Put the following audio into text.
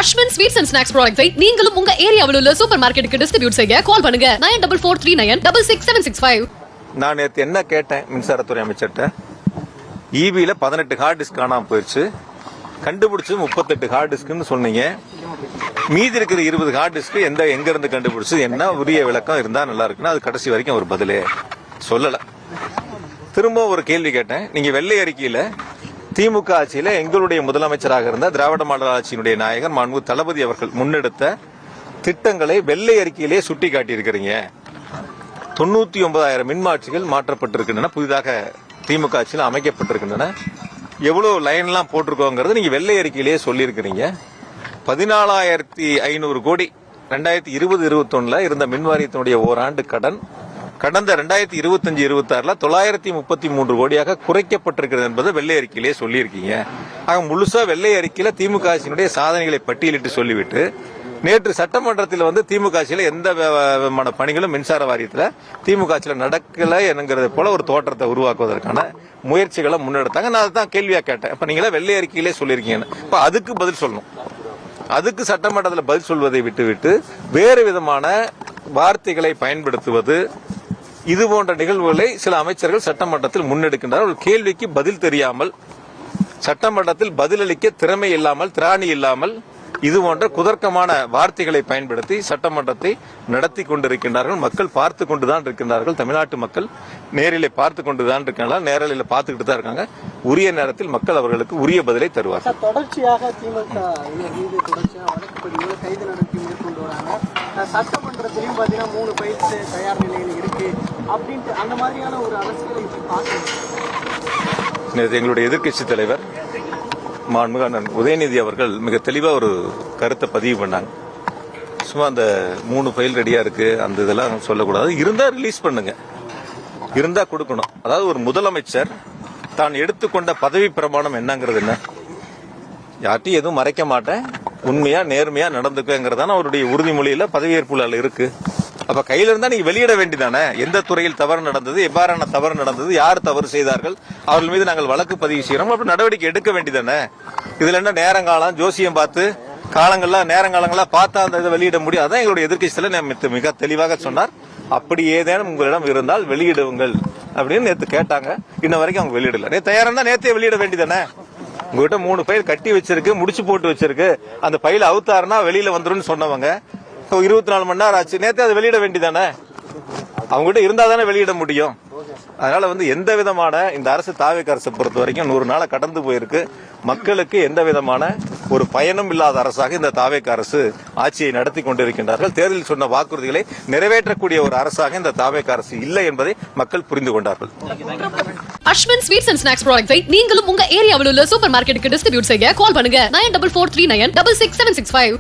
Ashwin sweets and snacks ப்ராடக்ட்ஸை நீங்களும் உங்க ஏரியாவில் உள்ள சூப்பர் மார்க்கெட்டுக்கு டிஸ்ட்ரிபியூட் செய்ய கால் பண்ணுங்க 9443966765. நான் நேற்று என்ன கேட்டேன் மின்சாரத்துறை அமைச்சர்கிட்ட, ஈபியில 18 ஹார்ட் டிஸ்க் காணாம போயிடுச்சு, கண்டுபிடிச்சு 38 ஹார்ட் டிஸ்க்னு சொன்னீங்க. மீதி இருக்கிற 20 ஹார்ட் டிஸ்க் எங்க இருந்து கண்டுபிடிச்சு என்ன உரிய விளக்கம் இருந்தா நல்லா இருக்குன்னா அது கடைசி வரைக்கும் ஒரு பதிலே சொல்லல. திரும்ப ஒரு கேள்வி கேட்டேன். நீங்க வெள்ளை அறிக்கையில திமுக ஆட்சியில எங்களுடைய முதலமைச்சராக இருந்த திராவிட மாடல் ஆட்சியினுடைய நாயகர் மாண்பு தளபதி அவர்கள் முன்னெடுத்த திட்டங்களை வெள்ளை அறிக்கையிலே சுட்டி காட்டியிருக்கிறீங்க. 99,000 மின்மாற்றிகள் மாற்றப்பட்டிருக்கின்றன, புதிதாக திமுக ஆட்சியில் அமைக்கப்பட்டிருக்கின்றன. எவ்வளவு லைன்லாம் போட்டிருக்கோங்கிறது நீங்க வெள்ளை அறிக்கையிலேயே சொல்லியிருக்கிறீங்க. 14,500 கோடி 2020-21 இருந்த மின்வாரியத்தினுடைய ஓராண்டு கடன் கடந்த 2025-26 933 கோடியாக குறைக்கப்பட்டிருக்கிறது என்பதை வெள்ளை அறிக்கையிலே சொல்லியிருக்கீங்க. ஆக முழுசா வெள்ளை அறிக்கையில திமுக ஆட்சியினுடைய சாதனைகளை பட்டியலிட்டு சொல்லிவிட்டு நேற்று சட்டமன்றத்தில் திமுக ஆட்சியில எந்த விதமான பணிகளும் மின்சார வாரியத்தில் திமுக ஆட்சியில் நடக்கல என்கிறது போல ஒரு தோற்றத்தை உருவாக்குவதற்கான முயற்சிகளை முன்னெடுத்தாங்க. நான் அதுதான் கேள்வியா கேட்டேன். இப்ப நீங்களா வெள்ளை அறிக்கையிலே சொல்லியிருக்கீங்க, இப்ப அதுக்கு பதில் சொல்லணும். அதுக்கு சட்டமன்றத்தில் பதில் சொல்வதை விட்டுவிட்டு வேறு விதமான வார்த்தைகளை பயன்படுத்துவது, இது போன்ற நிகழ்வுகளை சில அமைச்சர்கள் சட்டமன்றத்தில் முன்னெடுக்கின்றனர். ஒரு கேள்விக்கு பதில் தெரியாமல், சட்டமன்றத்தில் பதிலளிக்க திறமை இல்லாமல், திராணி இல்லாமல் இது போன்ற குதர்க்கமான வார்த்தைகளை பயன்படுத்தி சட்டமன்றத்தை நடத்தி கொண்டிருக்கின்றார்கள். மக்கள் பார்த்து கொண்டுதான் இருக்கின்றார்கள். தமிழ்நாட்டு மக்கள் நேரிலே பார்த்து கொண்டுதான் இருக்காங்க, நேரலையில் பார்த்துக்கிட்டு தான் இருக்காங்க. உரிய நேரத்தில் மக்கள் அவர்களுக்கு உரிய பதிலை தருவார்கள். தொடர்ச்சியாக திமுக கைது நடத்தி மேற்கொண்டு வராங்க. சட்டமன்றத்திலையும் பாத்தீங்கன்னா 3 பயிற்சி தயார் நிலையில் இருக்கு அப்படின்ட்டு அந்த மாதிரியான ஒரு அரசியலை பார்க்கணும். எங்களுடைய எதிர்க்கட்சி தலைவர் மாண்புமிகு அண்ணன் உதயநிதி அவர்கள் மிக தெளிவா ஒரு கருத்தை பதிவு பண்ணாங்க. சும்மா அந்த 3 ஃபைல் ரெடியா இருக்கு அந்த இதெல்லாம் சொல்லக்கூடாது. இருந்தா ரிலீஸ் பண்ணுங்க, இருந்தா கொடுக்கணும். அதாவது ஒரு முதலமைச்சர் தான் எடுத்துக்கொண்ட பதவி பிரமாணம் என்னங்கிறது என்ன, யார்ட்டையும் எதுவும் மறைக்க மாட்டேன், உண்மையா நேர்மையா நடந்துக்குங்கிறதான அவருடைய உறுதிமொழியில பதவியேற்புல இருக்கு. அப்ப கையில இருந்தா நீங்க வெளியிட வேண்டியதானே, எந்த துறையில் தவறு நடந்தது, எவ்வாறான தவறு நடந்தது, யார் தவறு செய்தார்கள், அவர்கள் மீது நாங்கள் வழக்கு பதிவு செய்யறோம், அப்படி நடவடிக்கை எடுக்க வேண்டியதானே. இதுல என்ன நேரங்காலம் ஜோசியம் பார்த்து நேரங்காலங்களா பார்த்தா அந்த இதை வெளியிட முடியும். அதான் எங்களுடைய எதிர்க்கட்சியில மிக தெளிவாக சொன்னார். அப்படி ஏதேனும் உங்களிடம் இருந்தால் வெளியிடுங்கள் அப்படின்னு நேற்று கேட்டாங்க. இன்ன வரைக்கும் அவங்க வெளியிடல. தயாரா இருந்தா நேற்றே வெளியிட வேண்டியதானே. உங்ககிட்ட 3 ஃபைல் கட்டி வச்சிருக்கு, முடிச்சு போட்டு வச்சிருக்கு, அந்த ஃபைல் அவுத்தாருன்னா வெளியில வந்துடும் சொன்னவங்க 24 மணி நேரம் ஆச்சு, நேற்று அதை வெளியிட வேண்டியதானே. அவங்ககிட்ட இருந்தா தானே வெளியிட முடியும். அதனால எந்த விதமான இந்த அரசு தாவேக அரசை பொறுத்த வரைக்கும் 100 நாளை கடந்து போயிருக்கு. மக்களுக்கு எந்த விதமான ஒரு பயனும் இல்லாத அரசாக இந்த தாவேக அரசு ஆட்சியை நடத்தி கொண்டிருக்கின்றார்கள். தேர்தலில் சொன்ன வாக்குறுதிகளை நிறைவேற்றக்கூடிய ஒரு அரசாக இந்த தாவேக அரசு இல்லை என்பதை மக்கள் புரிந்து கொண்டார்கள். அஸ்வின் ஸ்வீட்ஸ் அண்ட் ஸ்நாக்ஸ் ப்ராடக்ட்ஸை நீங்களும் உங்க ஏரியாவில் உள்ள சூப்பர் மார்க்கெட்டுக்கு டிஸ்ட்ரிபியூட் செய்ய கால் பண்ணுங்க 9443966765.